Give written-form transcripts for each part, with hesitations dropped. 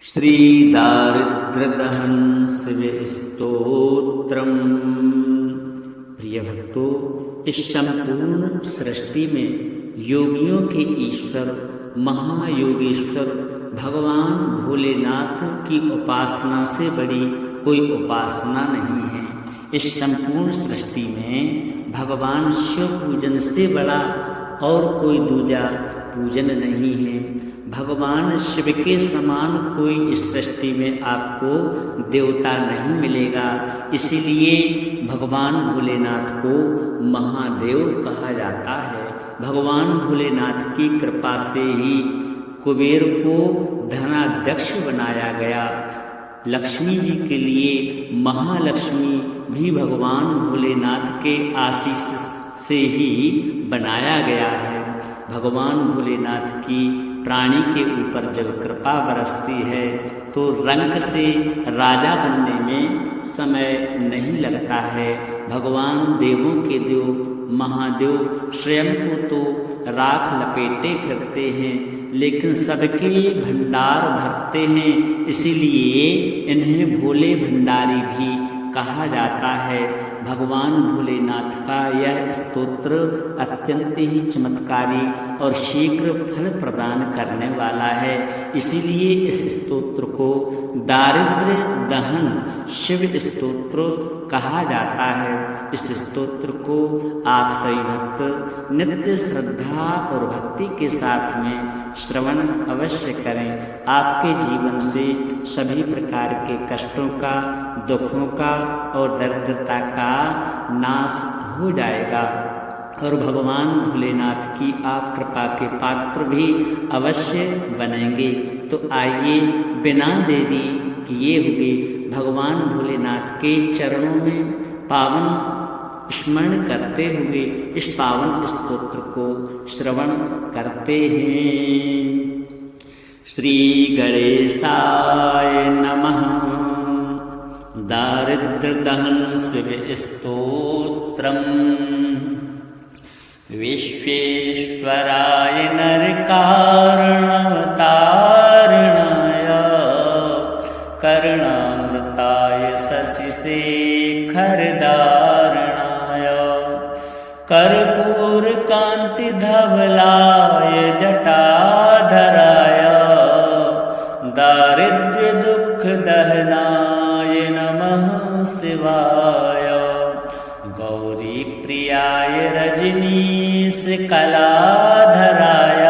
श्री दारिद्र्यदहन शिव स्तोत्रम। प्रिय भक्तों, इस संपूर्ण सृष्टि में योगियों के ईश्वर महायोगेश्वर भगवान भोलेनाथ की उपासना से बड़ी कोई उपासना नहीं है। इस संपूर्ण सृष्टि में भगवान शिव पूजन से बड़ा और कोई दूजा पूजन नहीं है। भगवान शिव के समान कोई इस सृष्टि में आपको देवता नहीं मिलेगा। इसीलिए भगवान भोलेनाथ को महादेव कहा जाता है। भगवान भोलेनाथ की कृपा से ही कुबेर को धनाध्यक्ष बनाया गया। लक्ष्मी जी के लिए महालक्ष्मी भी भगवान भोलेनाथ के आशीष से ही बनाया गया है। भगवान भोलेनाथ की प्राणी के ऊपर जब कृपा बरसती है तो रंक से राजा बनने में समय नहीं लगता है। भगवान देवों के देव महादेव स्वयं को तो राख लपेटे फिरते हैं, लेकिन सबके भंडार भरते हैं। इसीलिए इन्हें भोले भंडारी भी कहा जाता है। भगवान भोलेनाथ का यह स्तोत्र अत्यंत ही चमत्कारी और शीघ्र फल प्रदान करने वाला है। इसीलिए इस स्तोत्र को दारिद्र्य दहन शिव स्तोत्र कहा जाता है। इस स्तोत्र को आप सभी भक्त नित्य श्रद्धा और भक्ति के साथ में श्रवण अवश्य करें। आपके जीवन से सभी प्रकार के कष्टों का, दुखों का और दरिद्रता का नाश हो जाएगा और भगवान भोलेनाथ की आप कृपा के पात्र भी अवश्य बनेंगे। तो आइए बिना देरी किए हुए भगवान भोलेनाथ के चरणों में पावन स्मरण करते हुए इस पावन स्तोत्र को श्रवण करते हैं। श्री गणेशाय नमः। दारिद्र्यदहन शिव स्तोत्रम्। विश्वेश्वराय नरकारणवतारणाय कर्णामृताय शशिशेखरधारणाय कर्पूर कांति धवलाय जटाधराय दारिद्र्य दुख दहनाय नमः शिवाय गौरी प्रियाय रजनीश कलाधराय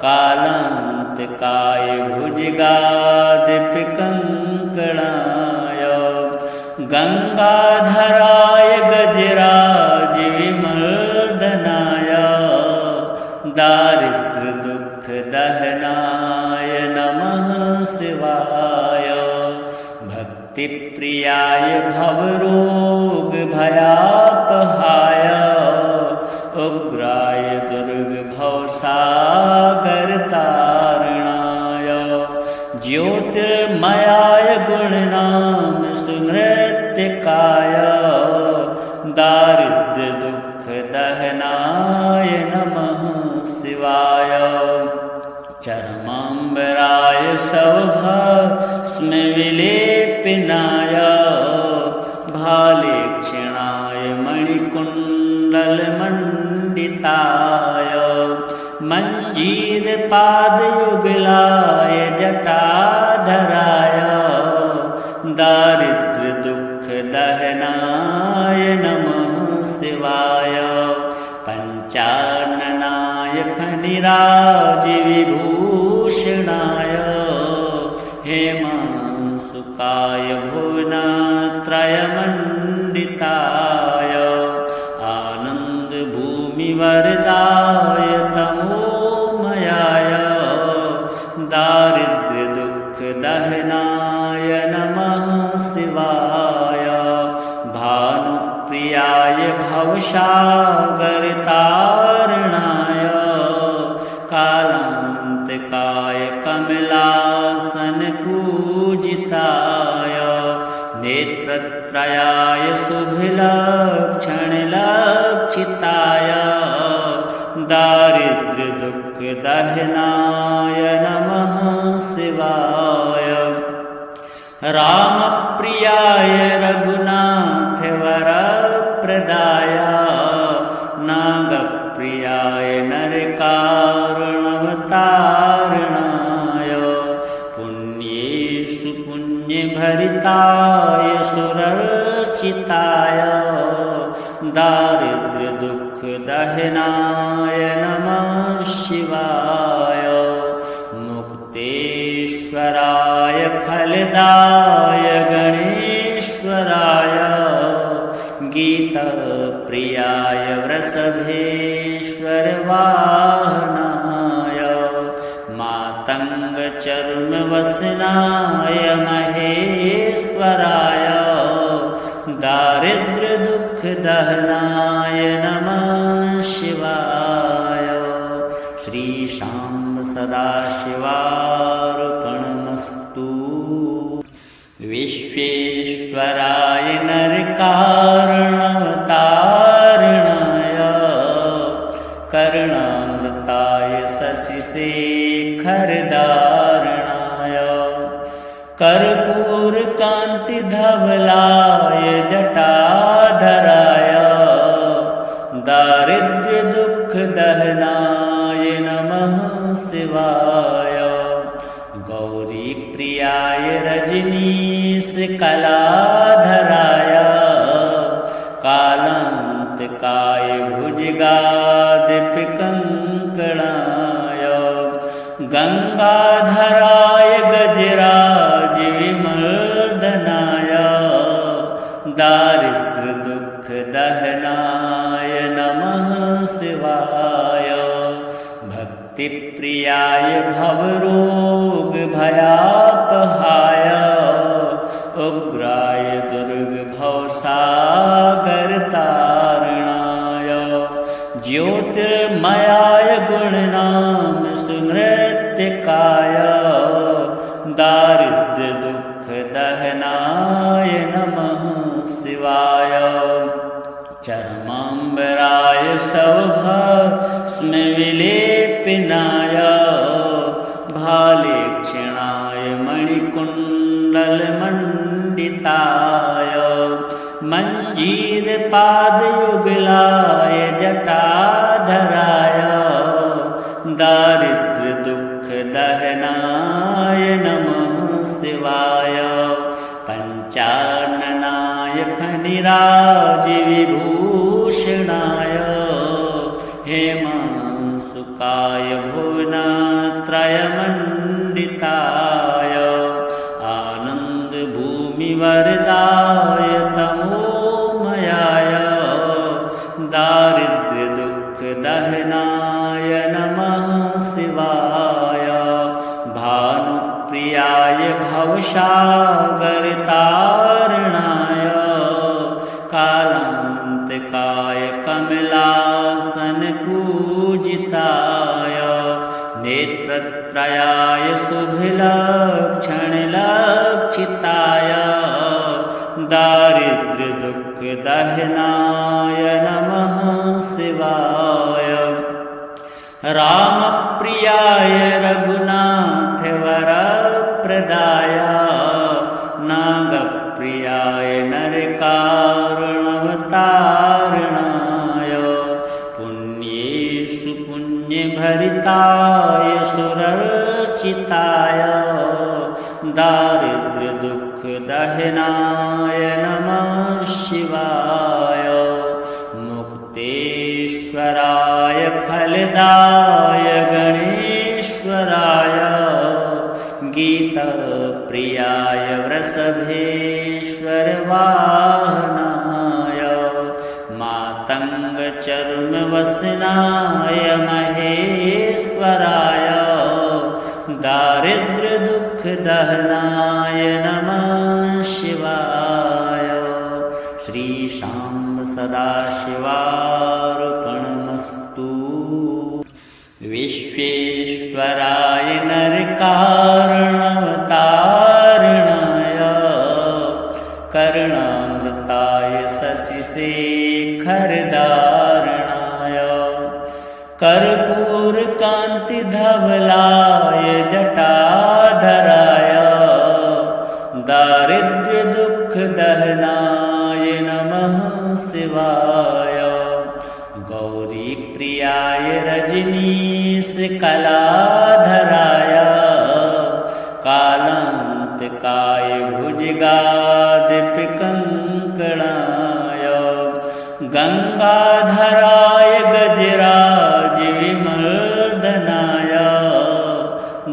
कालांतकाय भुजगादिप कंकणाय गंगाधराय गजराज विमर्दनाय दारिद्र्य दुख दहनाय नमः शिवाय भक्ति प्रियाय भवरोग भयापहाय उग्राय दुर्ग भवसागर तारणाय ज्योतिर्मयाय गुणनाम सुनृत्यकाय दारिद्र्य दुख दहनाय नमः शिवाय चरमांबराय सौभस्म विलेपनाय भालेक्षणाय मणिकुंडल मंडिताय मंजीर पादयुगलाय जटाधराय दारिद्र्य दुख दहनाय नमः शिवाय पंचाननाय फणिराज विभूषणाय हेमांशुकाय भुवनत्रय मंडिताय आनंद भूमि वरदाय तमोमयाय दारिद्र्य दुख दहनाय नमः शिवाय भानुप्रियाय भवसागर तारणाय कालांतकाय कमलासन पूजिताय नेत्रत्रयाय शुभलक्षण लक्षिताय दारिद्र्य दुख दहनाय नमः शिवाय शिवाय। रामप्रियाय रघुनाथ वरप्रदाय नागप्रियाय नरकारुणवतारणाय पुण्येषु पुण्यभरिताय सुरर्चिताय दारिद्र्यदुःखदहनाय नमः शिवाय। मुक्तेश्वराय फलदाय गणेश्वराय गीताप्रियाय वृषभेश्वर वाहनाय मातङ्गचर्मवसनाय महेश्वराय दारिद्र्यदुःखदहनाय नमः शिवाय। श्रीशां सदाशिवार्पणमस्तु। विश्वेश्वराय नरकारुणवतारणाय करुणामृताय शशिशेखरधारणाय कर्पूरकान्तिधवलाय जटाधराय दारिद्र्यदुःखदहनाय नमः शिवाय। गौरीप्रियाय रजनीशकलाधराय कालान्तकाय भुजगादपिकङ्कणाय गङ्गाधराय गजराजविमर्दनाय दारिद्र्यदुःखदहनाय नमः शिवाय। भक्तिप्रियाय भवरोगभयापहाय उग्राय दुर्गभवसागरतारणाय ज्योतिर्मयाय गुणनाम सुमृत्तिकाय दारिद्र्यदुःखदहनाय नमः शिवाय। चर्माम्बराय सौभस्मविलेपनाय भालेक्षणाय मणिकुण्डलमण्डिताय मञ्जीरपादयुगलाय जटाधराय दारिद्र्यदुःखदहनाय नमः शिवाय। पञ्चाननाय फणिराजविभूषणाय हेमांशुकाय भुवनत्रयमण्डिताय आनन्दभूमिवरदाय तमोमयाय दारिद्र्यदुःखदहनाय नमः शिवाय। भानुप्रियाय भवसागरतारणाय कालान्तकाय कमलासनपूजिताय नेत्रत्रयाय शुभलक्षणलक्षिताय दारिद्र्यदुःखदहनाय नमः शिवाय। रामप्रियाय रघुनाथ वरप्रदाय नागप्रियाय नरकारुणवतारणाय पुण्येषु पुण्यभरिताय सुरर्चिताय दारिद्र्यदुःखदहनाय नमः शिवाय। मुक्तेश्वराय फलदाय गणेश्वराय गीताप्रियाय वृषभेश्वर वाहनाय मातङ्गचर्मवसनाय महेश्वराय दारिद्र्यदुःखदहनाय नमः शिवाय। श्रीशां सदाशिवार्पणमस्तु। विश्वेश्वराय नरकारुणवतारणाय करुणामृताय शशिशेखरधारणाय कर्पूरकान्तिधवलाय जटाधराय दारिद्र्य दुख दहनाय नमः शिवाय। गौरी प्रियाय रजनीश कलाधराय कालांतकाय भुजगादीपकंकणाय गंगाधराय गजराज विमर्दनाय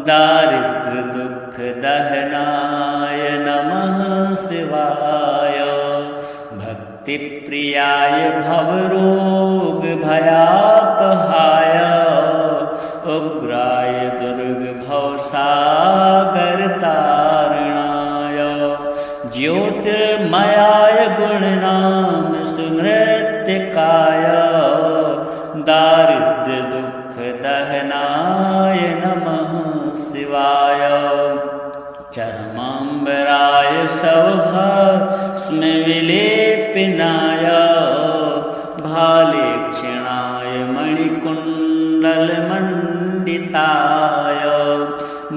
दारिद्र्य दुख दहनाय नमः शिवाय। भक्ति प्रियाय भवरोग भयापहाय उग्राय दुर्ग भवसागर तारणाय ज्योतिर्मयाय गुणनाम सुनृत्यकाय दारिद्र्य दुख दहनाय नमः शिवाय। चरमांबराय सौभस्म विलेपनाय भालेक्षणाय मणिकुण्डल मंडिताय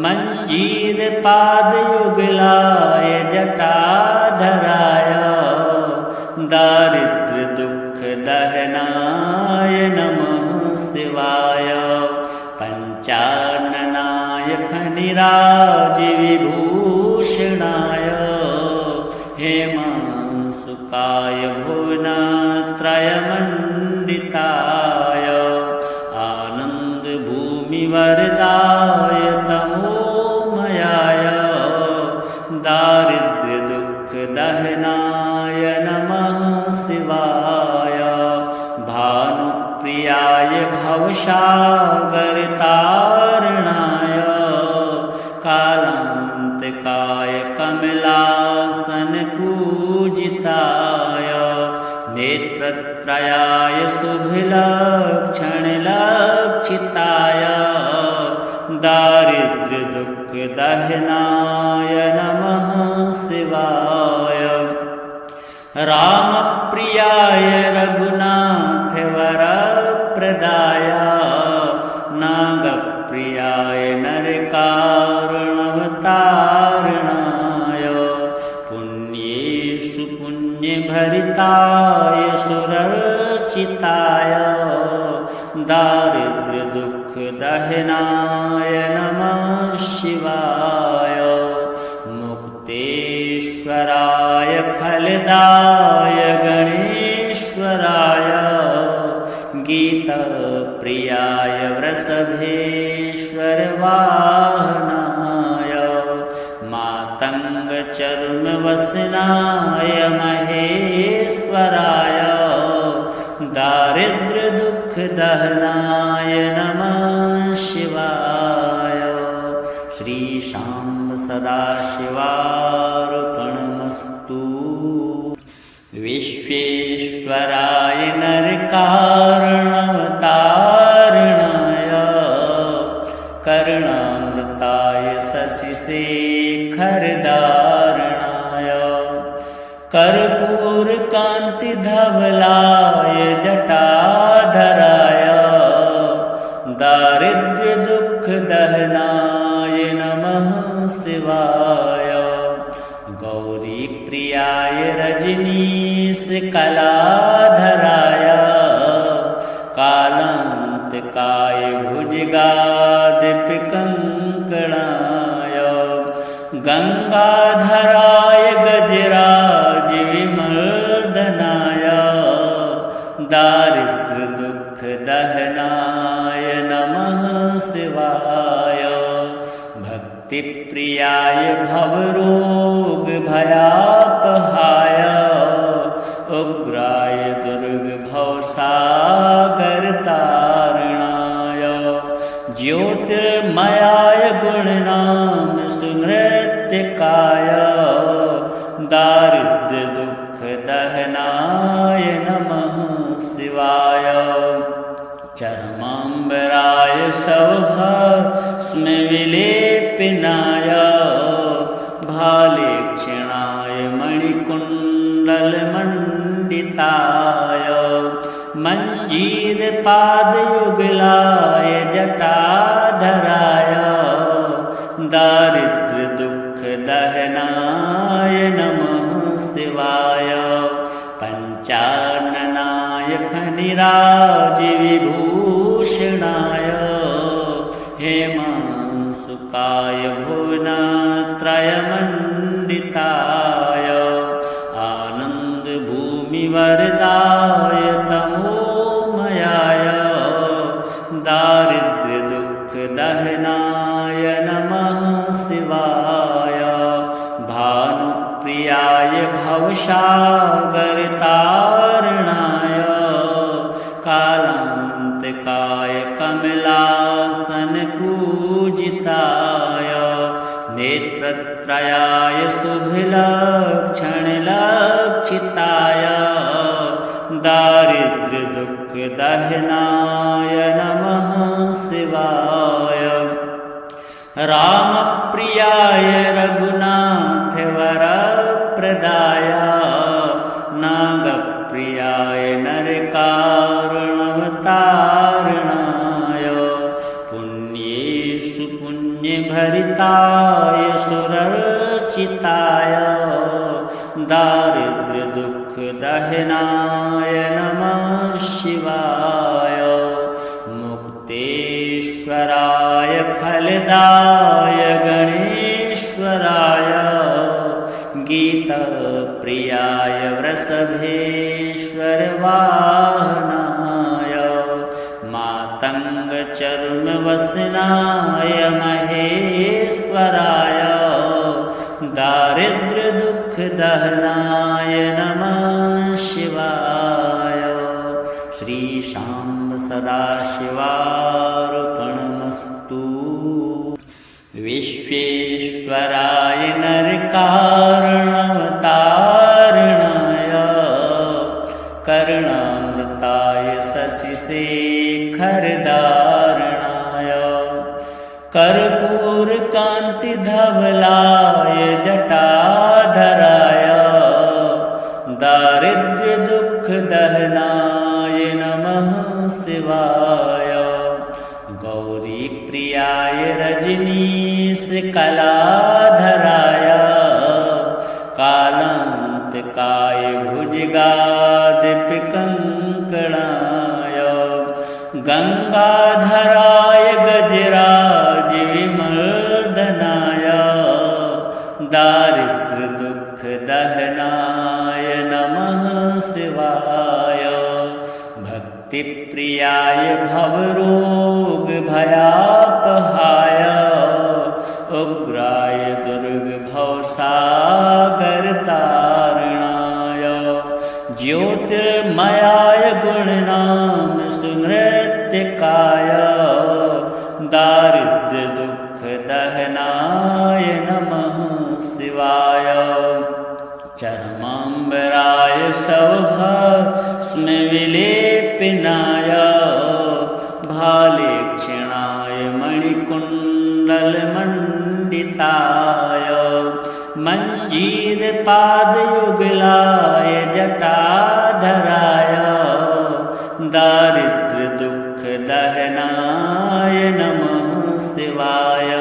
मंजीर पादयुगलाय जटाधराय दारिद्र्य दुख दहनाय नमः शिवाय। पंचाननाय फणिराज विभूषणाय हेमांसुकाय भुवनत्रयमण्डिताय आनंद भूमि वरदाय तमोमयाय दारिद्र्य दुख दहनाय नमः शिवाय। भानुप्रियाय भवसागर तारणाय कालांतकाय कमलासन पूजिताय नेत्रत्रयाय शुभलक्षण लक्षिताय दारिद्र्य दुख दहनाय नमः शिवाय। रामप्रियाय रघुनाथ वरप्रदाय नागप्रियाय नरकारुणवतारणाय पुण्येषु पुण्यभरिताय सुरर्चिताय दारिद्र्य दुख दहनाय नमः शिवाय। मुक्तेश्वराय फलदाय गणेश्वराय गीताप्रियाय वृषभेश्वर वाहनाय मातंग चर्मवसनाय महेश्वराय दारिद्र्य दुख दहनाय नमः शिवाय। श्री शांब सदाशिवार्पणमस्तु। विश्वेश्वराय नरकारुणवतारणाय करुणामृताय शशिशेखरधारणाय कर्पूरकान्तिधवलाय जटाधराय दारिद्र्य दुख दहनाय नमः शिवाय। गौरी प्रियाय रजनीश कलाधराय कालांतकाय भुजगादीपकंकणाय गंगाधराय गजराज विमर्दनाय दारिद्र्य दुख दहनाय नमः शिवाय। भक्ति प्रियाय भवरोग भयापहाय उग्राय दुर्ग भवसागर तारणाय ज्योतिर्मयाय गुणनाम सुनृत्यकाय दारिद्र्य दुख दहनाय नमः शिवाय। चरमांबराय सौभस्म विलेपनाय भालेक्षणाय मणिकुण्डल मंडिताय मंजीर पादयुगलाय जटाधराय दारिद्र्य फणिराजिविभूषणाय हेमांसुकाय भुवनत्रयमण्डिताय आनन्दभूमिवरदाय तमोमयाय दारिद्र्यदुःखदहनाय नमः शिवाय भानुप्रियाय भवसागरतारणाय कालान्तकाय कमलासनपूजिताय नेत्रत्रयाय शुभलक्षणलक्षिताय दारिद्र्यदुःखदहनाय नमः शिवाय रामप्रियाय रघुनाथवरप्रदाय नागप्रियाय नरकारुणवतारणाय पुण्येषु पुण्यभरिताय सुरर्चिताय दारिद्र्यदुःखदहनाय नमः शिवाय मुक्तेश्वराय फलदाय गणेश्वराय गीतप्रियाय वृषभेश्वरवाहनाय मातङ्गचर्मवसनाय महेश्वराय दारिद्र्यदुःखदहनाय नमः शिवाय श्रीशाम्ब सदाशिवार्पणमस्तु विश्वेश्वराय नरकारुणवतारणाय करुणामृताय शशिशेखरधारणाय कर्पूरकान्तिधवलाय जटाधराय दारिद्र्यदुःखदहनाय नमः शिवाय गौरीप्रियाय रजनीशकलाधराय कालान्तकाय भुजगादपिकङ्कणाय गङ्गाधराय गजराजविमर्दनाय दारिद्र्यदुःखदहनाय नमः शिवाय भक्तिप्रियाय भवरोगभयापहाय उग्राय दुर्गभवसागरतारणाय ज्योतिर्मयाय गुणनाम सुनृत्यकाय दारिद्र्यदुःखदहनाय नमः शिवाय चर्माम्बराय सौभस्मविलेपनाय भालेक्षणाय मणिकुण्डलमण्डिताय मञ्जीरपादयुगलाय जटाधराय दारिद्र्यदुःखदहनाय नमः शिवाय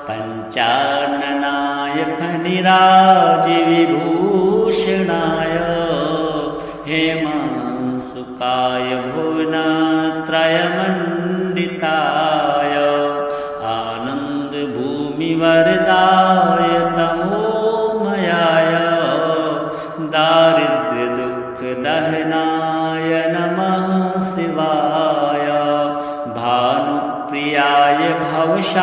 पञ्चाननाय फणिराजिविभूषणाय हेमांसुकाय भुवनत्रयमण्डिताय आनन्दभूमिवरदाय तमोमयाय दारिद्र्यदुःखदहनाय नमः शिवाय भानुप्रियाय भवसागरतारणाय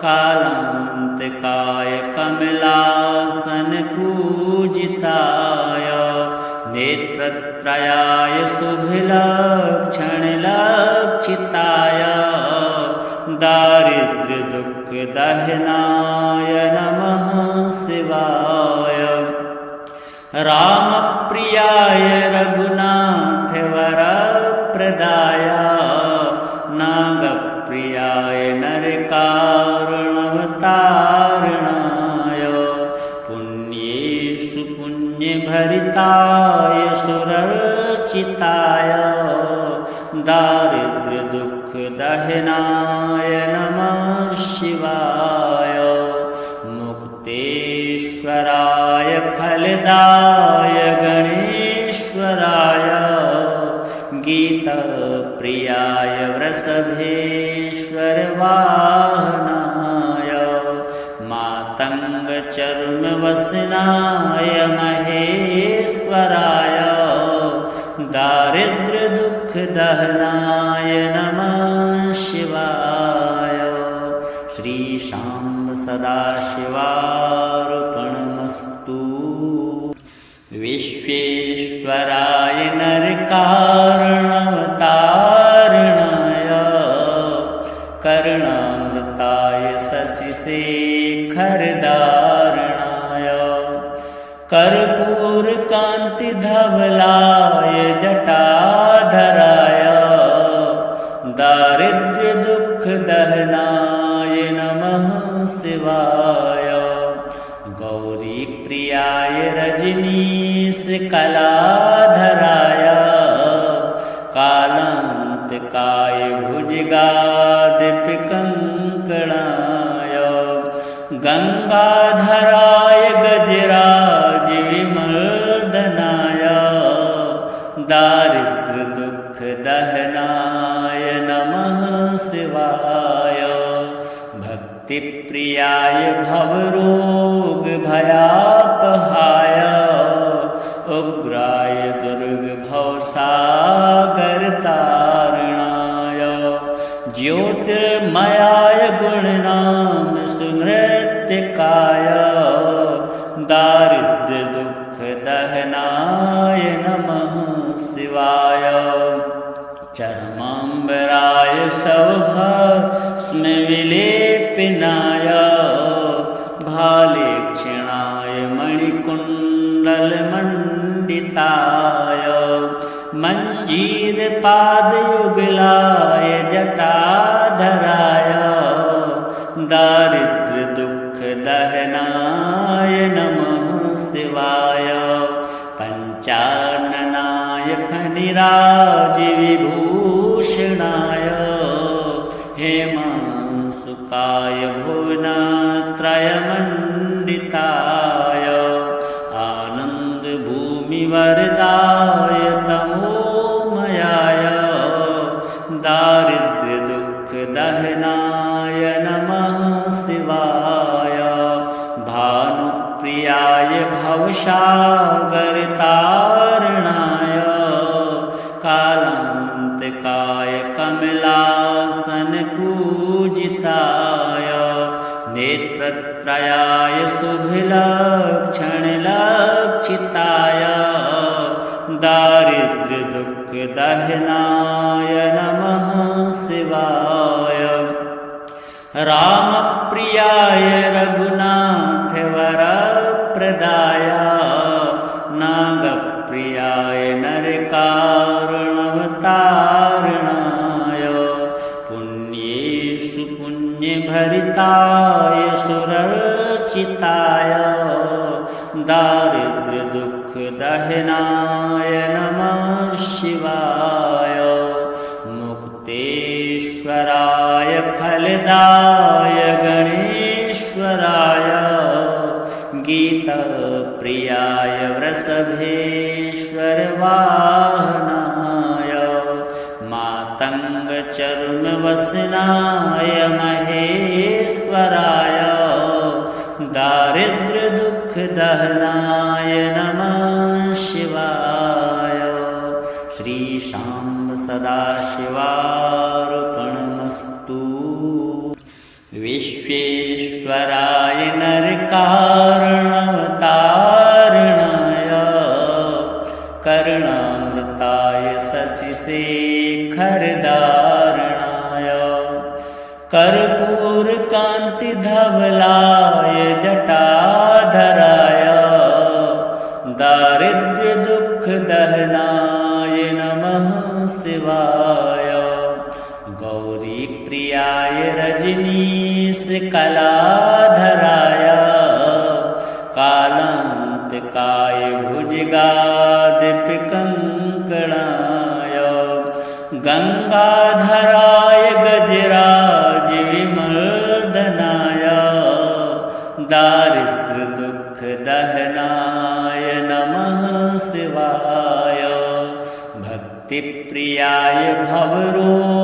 कालान्तकाय कमलासनपूजिताय नेत्रत्रयाय शुभलक्षणलक्षिताय दारिद्र्यदुःखदहनाय नमः शिवाय रामप्रियाय रघुनाथवरप्रदाय नागप्रियाय नरकारुणवतारणाय पुण्येषु पुण्यभरिताय सुरर्चिताय दारिद्र्यदुःखदहनाय नमः शिवाय मुक्तेश्वराय फलदाय वाहनाय मातङ्गचर्मवसनाय महेश्वराय दारिद्र्यदुःखदहनाय नमः शिवाय। श्री शाम्ब सदाशिवार्पणमस्तु। विश्वेश्वराय नरकारणवतारणाय कर्णामृताय शशिशेखरधारणाय कर्पूरकान्तिधवलाय जटाधराय दारिद्र्यदुःखदहनाय नमः शिवाय। गौरीप्रियाय रजनीशकलाधराय कालान्तकाय भुजगादपिकङ्कणाय गङ्गाधराय गजराजविमर्दनाय दारिद्र्यदुःखदहनाय नमः शिवाय। भक्तिप्रियाय भवरोगभयापहाय उग्राय दुर्गभवसागरतारणाय ज्योतिर्मयाय गुणनाम सुनृत्यकाय दारिद्र्यदुःखदहनाय नमः शिवाय। चर्माम्बराय शवभस्मविलेपनाय भालेक्षणाय मणिकुण्डलमण्डिताय मञ्जीरपादयुगलाय जटाधराय दारिद्र्यदुःखदहनाय नमः शिवाय। पञ्चाननाय फणिराजविभूषणाय हेमांशुकाय भुवनत्रयमण्डिताय आनन्दभूमिवरदाय तमोमयाय दारिद्र्यदुःखदहनाय नमः शिवाय। भानुप्रियाय भवसागरतारणाय कालान्तकाय कमलासनपूजिताय नेत्रत्रयाय शुभलक्षणलक्षिताय दारिद्र्यदुःखदहनाय नमः शिवाय। रामप्रियाय रघुनाथवरप्रदाय नागप्रियाय नरकारुणवतारणाय पुण्येषु पुण्यभरिताय सुरर्चिताय दारिद्र्यदुःखदहनाय नमः शिवाय। मुक्तेश्वराय फलदाय गणेश्वराय गीताप्रियाय वृषभेश्वरवाहनाय मातङ्गचर्मवसनाय महेश्वराय दारिद्र्यदुःखदहनाय नमः शिवाय। श्री शाम्ब सदाशिवार्पणमस्तु। विश्वेश्वराय नरकारणवतारणाय कर्णामृताय शशिशेखरधारणाय कर्पूरकान्तिधवलाय जटाधराय दारिद्र्यदुःखदहनाय नमः शिवाय। गौरीप्रियाय रजनीशकलाधराय कालान्तकाय भुजगादपिकङ्कणाय गङ्गाधराय गजराजविमर्दनाय दारिद्र्यदुःखदहनाय नमः शिवाय। भक्तिप्रियाय भवरोगभयापहाय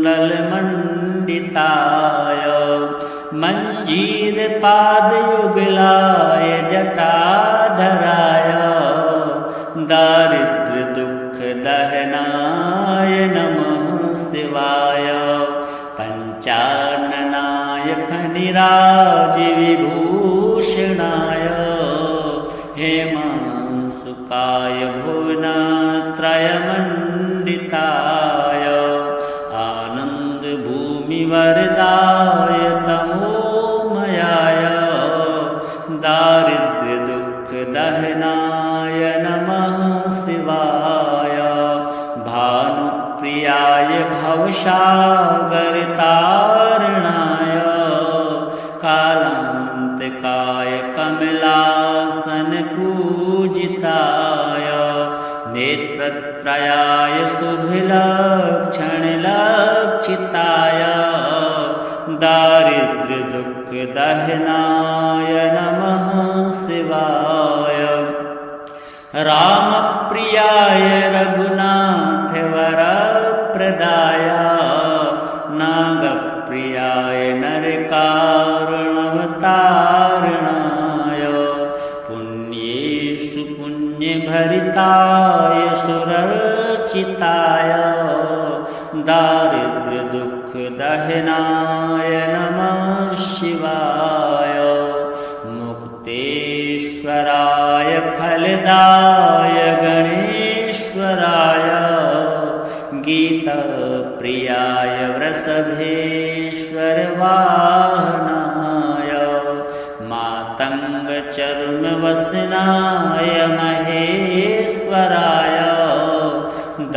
कुण्डलमण्डिताय मञ्जीरपादयुगलाय जटाधराय दारिद्र्यदुःखदहनाय नमः शिवाय पञ्चाननाय फणिराजविभूषणाय हेमांशुकाय भुवनत्रयमण्डिताय आनन्दभूमिवरदाय तमोमयाय दारिद्र्यदुःखदहनाय नमः शिवाय भानुप्रियाय भवसागरतारणाय कालान्तकाय कमलासनपूजिताय नेत्रत्रयाय शुभलक्षणलक्षिताय दारिद्र्यदुःखदहनाय नमः शिवाय रामप्रियाय रघुनाथवरप्रदाय नागप्रियाय नरकारुणवतारणाय पुण्येषु पुण्यभरिताय सुरर्चिताय दारिद्र्यदुःखदहनाय नमः शिवाय मुक्तेश्वराय फलदाय गणेश्वराय गीताप्रियाय वृषभेश्वरवाहनाय मातङ्गचर्मवसनाय महेश्वराय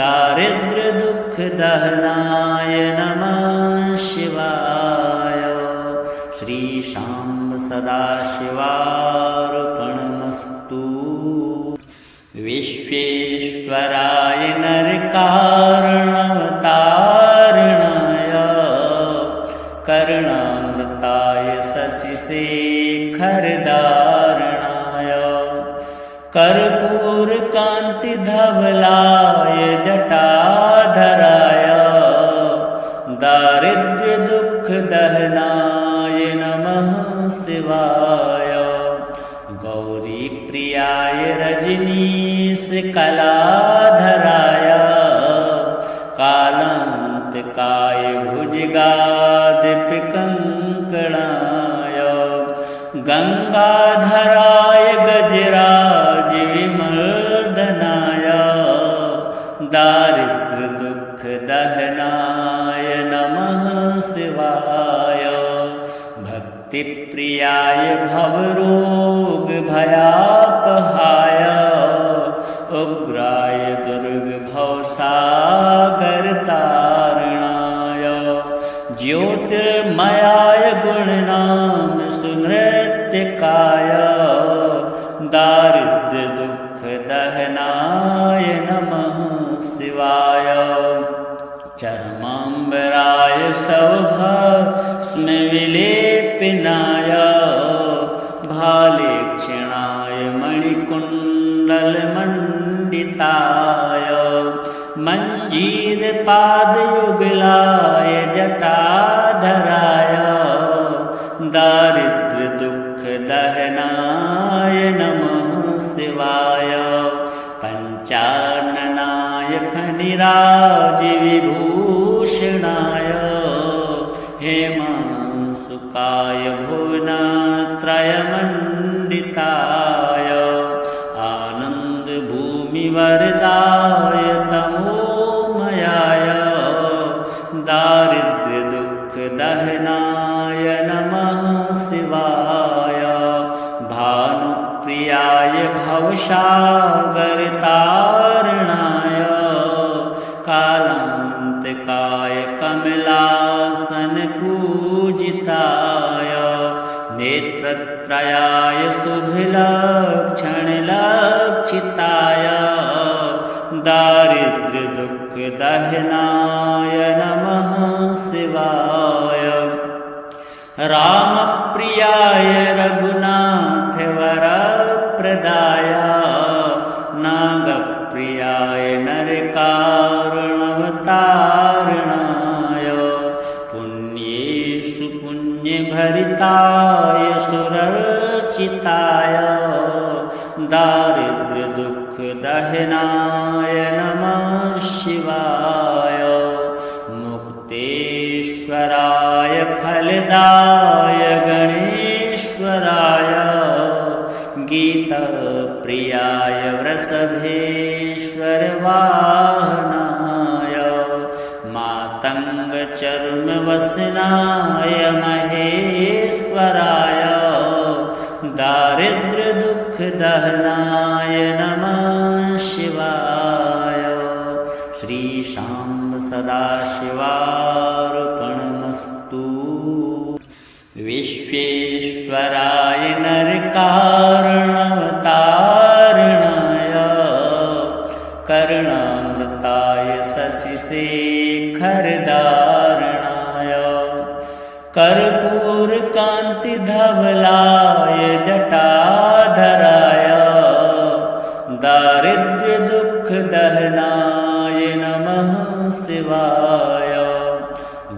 दारिद्र्यदुःखदहनाय नमः शिवाय श्रीशाम्ब सदाशिवार्पणमस्तु विश्वेश्वराय नरकारुणवतारणाय करुणामृताय शशिशेखरधारणाय कर्पूरकान्तिधवलाय जटाधराय दारिद्र्यदुःखदहनाय नमः शिवाय गौरीप्रियाय रजनीशकलाधराय कालान्तकाय भुजगादपिकङ्कणाय गङ्गाधराय गजराजविमर्दनाय दारिद्र्यदुःखदहनाय नमः शिवाय भक्तिप्रियाय भवरोगभयापहाय उग्राय दुर्गभवसागरतारणाय ज्योतिर्मयाय गुणनाम सुनृत्यकाय दारिद्र्यदुःखदहनाय नमः शिवाय चर्माम्बराय सौभस्मविलेपनाय भालेक्षणाय मणिकुण्डलमण्डिताय मञ्जीरपादयुगलाय जटाधराय दारिद्र्यदुःखदहनाय नमः शिवाय पञ्चाननाय फणिराजविभूषणाय हेमांशुकाय भुवनत्रयमण्डिताय आनन्दभूमिवरदाय तमोमयाय दारिद्र्यदुःखदहनाय नमः शिवाय भानुप्रियाय भवसागरतारणाय कालान्तकाय कमलासनपूजिताय नेत्रत्रयाय शुभलक्षणलक्षिताय दारिद्र्यदुःखदहनाय नमः शिवाय रामप्रियाय रघुनाथवरप्रदाय नागप्रियाय नरकारुणवतारणाय भरिताय सुरर्चिताय दारिद्र्य दुख दहनाय नमः शिवाय। मुक्तेश्वराय फलदाय गणेश्वराय गीतप्रियाय वृषभेश्वर वाहनाय मातङ्गचर्मवसनाय महेश्वराय दारिद्र्य दुख दहनाय नमः शिवाय। श्री शाम्ब सदाशिवार्पणमस्तु। विश्वेश्वराय नरकारणवतारणाय कर्णामृताय शशिशेखरधारणाय कर्पूरकान्तिधवलाय जटाधराय दारिद्र्य दुख दहनाय नमः शिवाय।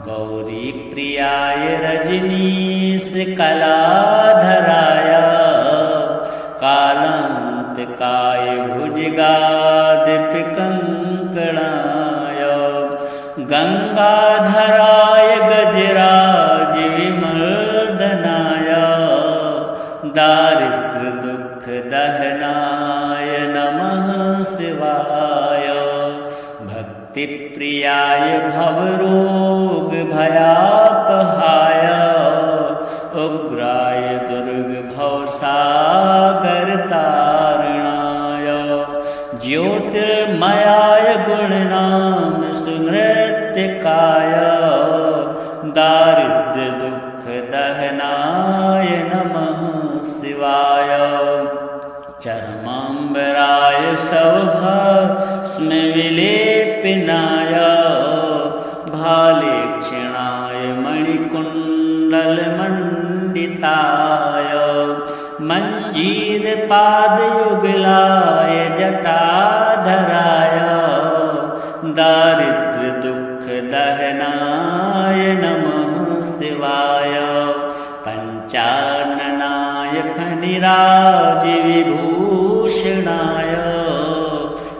गौरी प्रियाय रजनीश कलाधराय कालांतकाय भुजगादपिकङ्कणाय गंगाधराय गजराज विमर्दनाय दारिद्र्य दुख दहनाय नमः शिवाय। भक्ति प्रियाय भवरोग भयापहाय उग्राय दुर्ग भवसागर तारणाय ज्योतिर्मयाय गुणनाम सुनृत्यकाय दारिद्र्य दुख दहनाय नमः शिवाय। चर्माम्बराय सौभस्म विलेपनाय भालेक्षणाय मणिकुण्डलमण्डिताय मञ्जीरपादयुगलाय जटाधराय दारिद्र्य दुख दहनाय नमः शिवाय। पंचाननाय फणिराज विभूषणाय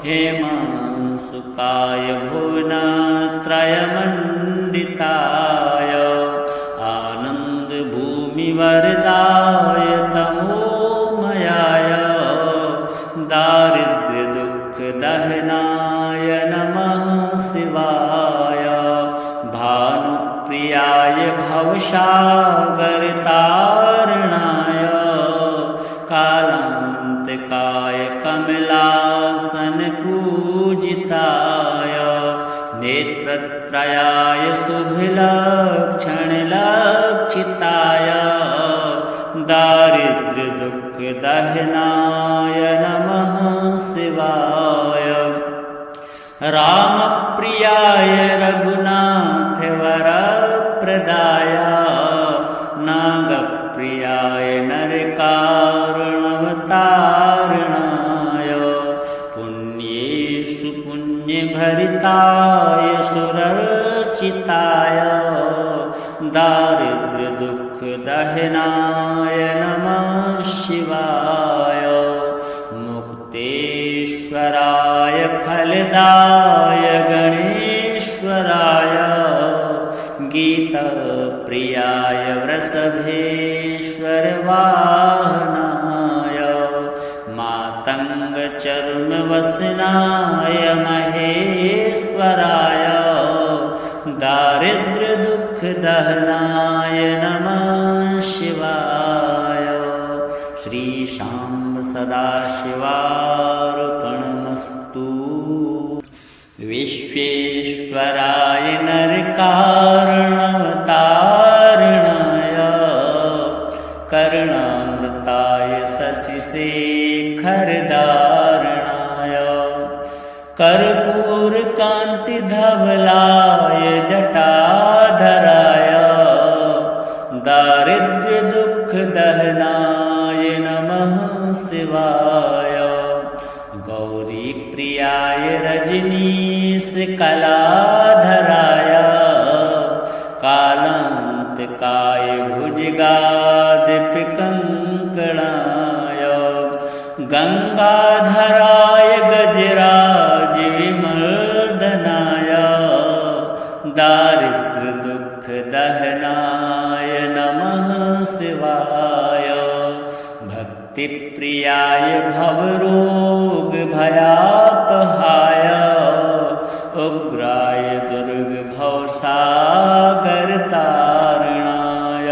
हेमांशुकाय भुवनत्रयमण्डिताय आनंद भूमिवरदाय तमोमयाय दारिद्र्य दुख दहनाय नमः शिवाय। भानुप्रियाय भवसागर तारणाय कालांतकाय कमलासन पूजिताय नेत्रत्रयाय शुभलक्षणलक्षिताय दारिद्र्य दुख दहनाय नमः शिवाय। रामप्रियाय रघुनाथ वरप्रदाय नागप्रियाय नरकारणवतारणाय पुण्येषु पुण्यभरिताय सुरर्चिताय दारिद्र्य दुख दहनाय नमः शिवाय। मुक्तेश्वराय फलदाय गणेश्वराय गीतप्रियाय वृषभेश्वर वाहनाय मातङ्गचर्मवसनाय महेश्वराय दारिद्र्य दुख दहनाय नमः शिवाय। श्री शाम्ब सदाशिवार्पणमस्तु। विश्वेश्वराय नरकारणवतारणाय कर्णामृताय शशिशेखरधारणाय कर्पूरकान्तिधवलाय जटाधराय दारिद्र्य दुख दहनाय नमः शिवाय। गौरी प्रियाय रजनीश कलाधराय कालांत कालान्तकाय भुजगादपिकङ्कणाय गंगाधराय गजराज विमर्दनाय दारिद्र्य दुख दहनाय नमः शिवाय भक्ति प्रियाय भवरोग भयापहाय उग्राय दुर्ग भवसागर तारणाय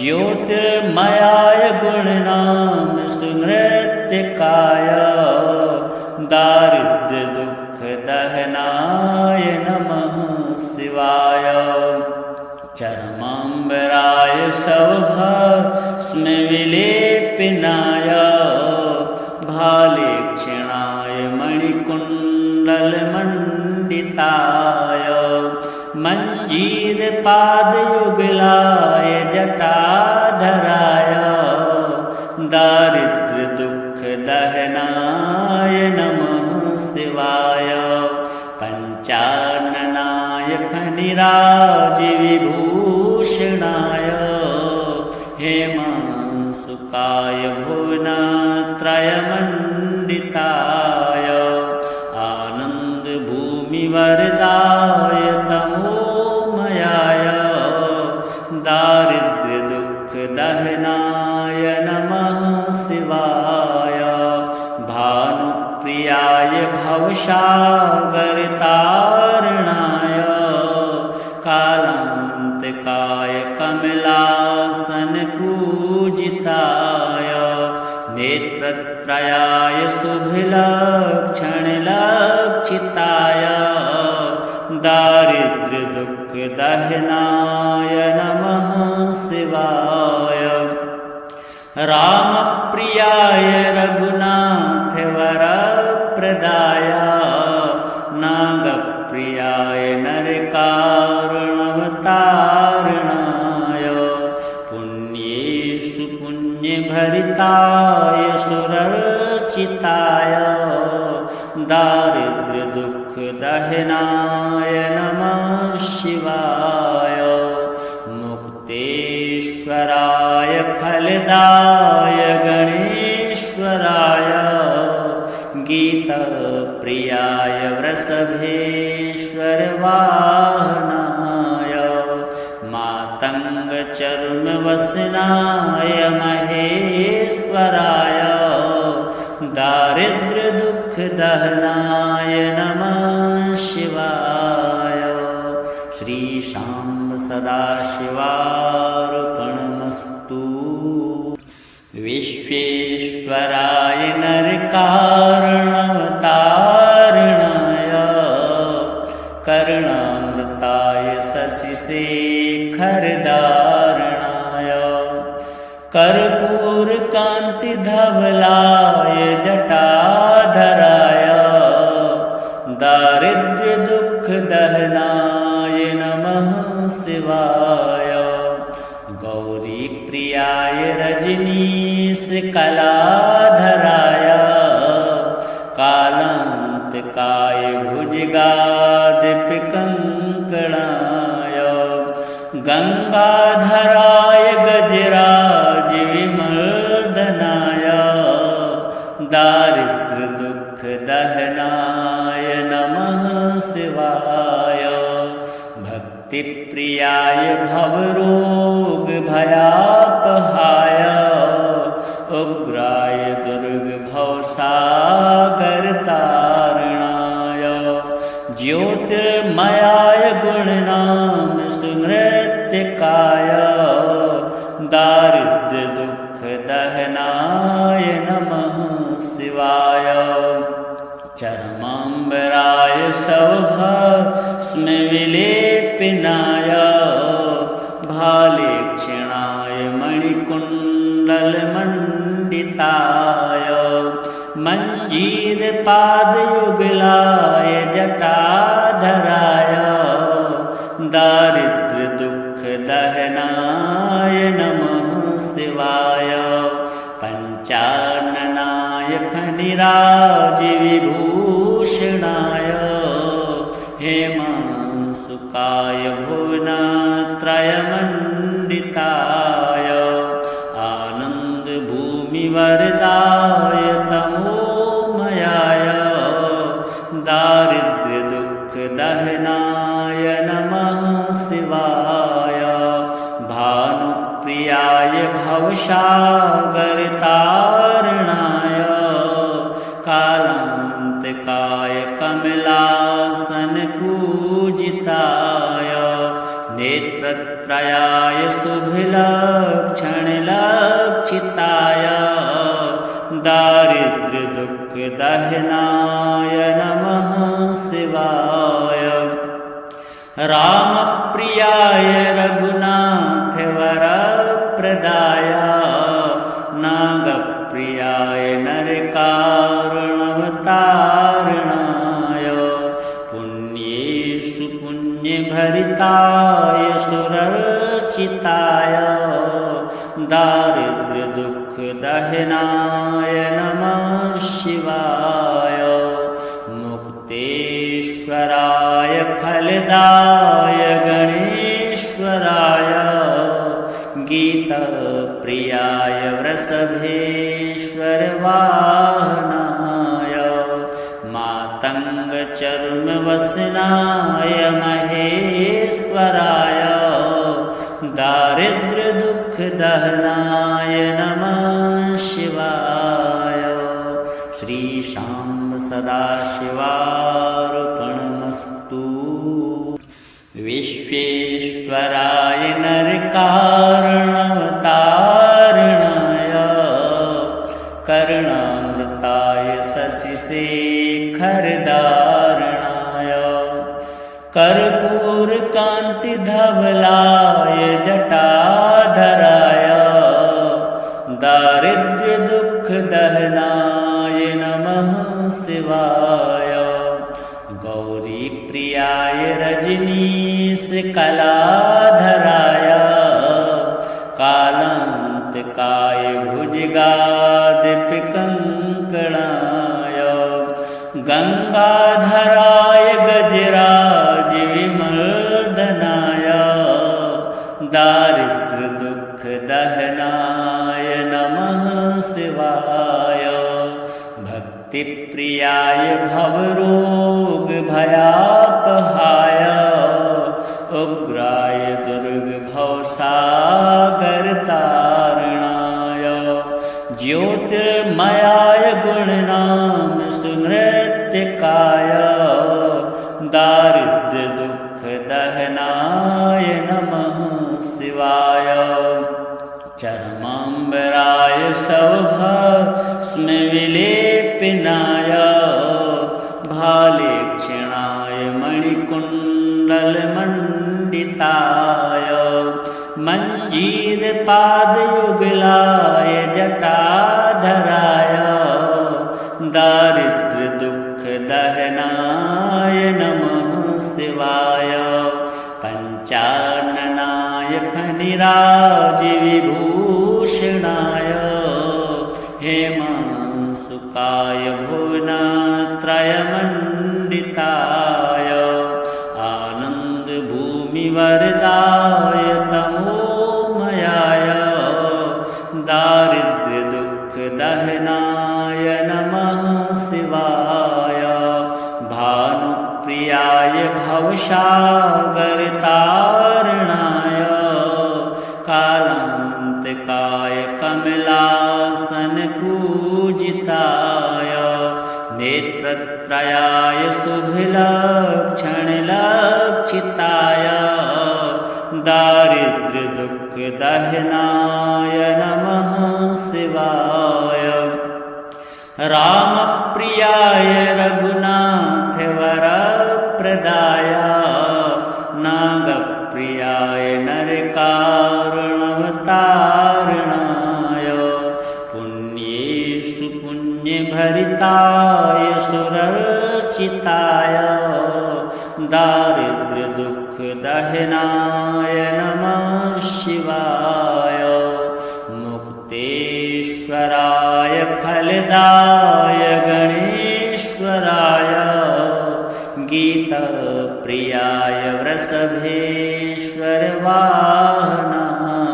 ज्योतिर्मयाय गुणनाम सुनृत्यकाय दारिद्र्य दुख दहनाय नमः शिवाय चरमाम्बराय सौभस्म विलेपनाय भालेक्षणाय मणिकुण्डलमण्डिताय मञ्जीरपादयुगलाय जटाधराय दारिद्र्य दुख दहनाय नमः शिवाय पंचाननाय फणिराज विभूषणाय हेमांसुकाय भुवनत्रयमण्डिताय आनंद भूमिवरदाय तमोमयाय दारिद्र्य दुख दहनाय नमः शिवाय भानुप्रियाय भवसागर तारणाय कालान्तकाय कमलासन पूजिताय नेत्रत्रयाय शुभलक्षणलक्षिताय दारिद्र्य दुख दहनाय नमः शिवाय रामप्रियाय रघुनाथ वरप्रदाय नागप्रियाय नरकारुणवतारणाय पुण्येषु पुण्यभरिताय सुरर्चिताय दारिद्र्य दुख दहनाय नमः शिवाय मुक्तेश्वराय फलदाय गणेश्वराय गीताप्रियाय वृषभेश्वर वाहनाय मातङ्गचर्मवसनाय महेश्वराय दारिद्र्य दुख दहनाय नमः शिवाय श्री शाम्ब सदाशिवार्पणमस्तु विश्वेश्वराय नरकारुणवतारणाय करुणामृताय शशिशेखरधारणाय कर्पूरकान्तिधवलाय जटाधराय दारिद्र्य दुख दहनाय नमः शिवाय गौरी प्रियाय रजनीश कलाधराय कालान्तकाय भुजगादपिकङ्कणाय गंगाधराय गजराज विमर्दनाय दारिद्र्य दुख दहनाय नमः शिवाय भक्ति प्रियाय भवरोग भयापहाय उग्राय दुर्ग भवसागर तारणाय ज्योतिर्मयाय गुणनाम सुनृत्यकाय दारिद्र्य दुख दहनाय नमः शिवाय चरमाम्बराय सौभस्म विलेपनाय भालेक्षणाय मणिकुण्डलमण्डिताय मञ्जीरपादयुगलाय जटाधराय दारिद्र्य दुख दहनाय नमः शिवाय पंचाननाय फणिराज विभूषणाय हेमांसुकाय भुवनत्रयमण्डिताय मंडिताय आनन्दभूमिवरदाय तमोमयाय दारिद्र्यदुःखदहनाय नमः शिवाय भानुप्रियाय भवसागरतारणाय कालान्तकाय कमलासनपूजिताय नेत्रत्रयाय शुभलक्षणलक्षिताय दारिद्र्यदुःखदहनाय नमः शिवाय रामप्रियाय रघुनाथवरप्रदाय नागप्रियाय नरकारुणवतारणाय पुण्येषु पुण्यभरिताय सुरर्चिताय दारिद्र्यदुःखदहनाय नमः शिवाय मुक्तेश्वराय फलदाय गणेश्वराय गीताप्रियाय वृषभेश्वरवाहनाय मातङ्गचर्मवसनाय महेश्वराय दारिद्र्यदुःखदहनाय नमः शिवाय श्रीशां सदाशिवार्पणमस्तु विश्वेश्वराय नरकारुणवतारणाय करुणामृताय शशिशेखरधारणाय कर्पूरकान्तिधवलाय जटाधराय दारिद्र्यदुःखदहनाय नमः शिवाय गौरीप्रियाय रजनीशकलाधराय कालान्तकाय भुजगादपिकङ्कणाय गङ्गाधराय गजराजविमर्दनाय दारिद्र्यदुःखदहनाय नमः शिवाय भक्तिप्रियाय भवरोगभयापहाय उग्राय दुर्गभवसागरतारणाय ज्योतिर्मयाय गुणनाम सुनृत्यकाय दारिद्र्यदुःखदहनाय नमः शिवाय चर्माम्बराय सौभस्मविलेपनाय भालेक्षणाय मणिकुण्डलमण्डिताय मञ्जीरपादयुगलाय जटाधराय दारिद्र्यदुःखदहनाय नमः शिवाय पञ्चाननाय फणिराजविभूषणाय हेमांशुकाय भुवनत्रयमण्डिताय आनन्दभूमिवरदाय तमोमयाय दारिद्र्यदुःखदहनाय नमः शिवाय भानुप्रियाय भवसागरतारणाय कालान्तकाय कमलासनपूजिताय नेत्रत्रयाय शुभलक्षणलक्षिताय दारिद्र्यदुःखदहनाय नमः शिवाय रामप्रियाय रघुनाथवरप्रदाय नागप्रियाय नरकारुणवतारणाय पुण्येषु पुण्यभरिताय सुरर्चिताय दारिद्र्यदुःखदहनाय नमः शिवाय मुक्तेश्वराय फलदाय गणेश्वराय गीताप्रियाय वृषभेश्वरवाहनाय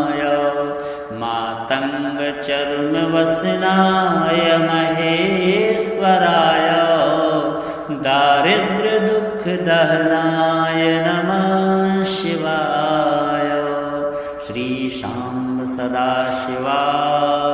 चर्मवसनाय महेश्वराय दारिद्र्यदुःखदहनाय नमः शिवाय। श्री शाम्ब सदाशिवाय